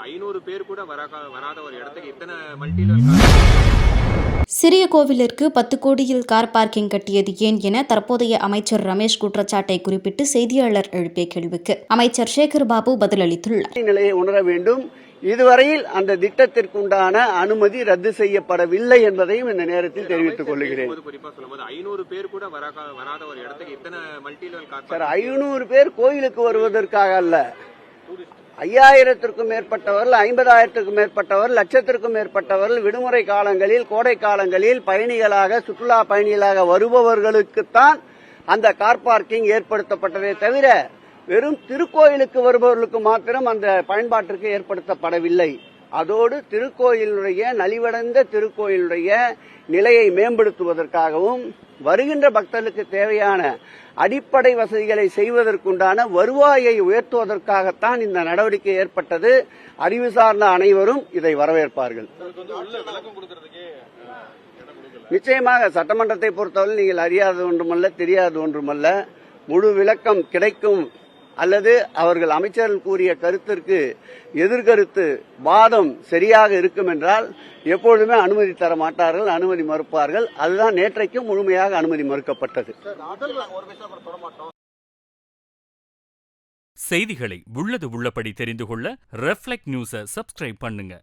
500 பேர் கூட வராத ஒரு இடத்துக்கு இத்தனை மல்டி லெவல். சிறிய கோவிலிற்கு 10 கோடியில் கார் பார்க்கிங் கட்டியது ஏன் என தற்போதைய அமைச்சர் ரமேஷ் குற்றச்சாட்டை குறிப்பிட்டு செய்தியாளர் எழுப்பிய கேள்விக்கு அமைச்சர் சேகர் பாபு பதிலளித்துள்ளார். நிலையை உணர வேண்டும். இதுவரையில் அந்த திட்டத்திற்குண்டான அனுமதி ரத்து செய்யப்படவில்லை என்பதையும் இந்த நேரத்தில் தெரிவித்துக் கொள்கிறேன். குறிப்பா சொல்லும்போது 500 பேர் கூட வராத ஒரு இடத்துக்கு இத்தனை மல்டி லெவல் கார். சார், 500 பேர் கோயிலுக்கு வருவதற்காக அல்ல. 5000த்திற்கும் மேற்பட்டவர்கள், 50,000த்திற்கும் மேற்பட்டவர்கள், லட்சத்திற்கும் மேற்பட்டவர்கள் விடுமுறை காலங்களில், கோடை காலங்களில் பயணிகளாக, சுற்றுலா பயணிகளாக வருபவர்களுக்குத்தான் அந்த கார் பார்க்கிங் ஏற்படுத்தப்பட்டதே தவிர வெறும் திருக்கோயிலுக்கு வருபவர்களுக்கு மாத்திரம் அந்த பயன்பாட்டிற்கு ஏற்படுத்தப்படவில்லை. அதோடு திருக்கோயிலுடைய நலிவடைந்த திருக்கோயிலுடைய நிலையை மேம்படுத்துவதற்காகவும் வருகின்ற பக்தர்களுக்கு தேவையான அடிப்படை வசதிகளை செய்வதற்குண்டான வருவாயை உயர்த்துவதற்காகத்தான் இந்த நடவடிக்கை ஏற்பட்டது. அறிவு சார்ந்த அனைவரும் இதை வரவேற்பார்கள். நிச்சயமாக சட்டமன்றத்தை பொறுத்தவரை நீங்கள் அறியாத ஒன்றுமல்ல, தெரியாத ஒன்றுமல்ல. முழு விளக்கம் கிடைக்கும் அல்லது அவர்கள் அமைச்சர்கள் கூறிய கருத்திற்கு எதிர்கருத்து வாதம் சரியாக இருக்கும் என்றால் எப்பொழுதுமே அனுமதி தர மாட்டார்கள், அனுமதி மறுப்பார்கள். அதுதான் நேற்றைக்கும் முழுமையாக அனுமதி மறுக்கப்பட்டது. செய்திகளை உள்ளது உள்ளபடி தெரிந்து கொள்ள ரெஃப்ளெக்ட் நியூஸை சப்ஸ்கிரைப் பண்ணுங்க.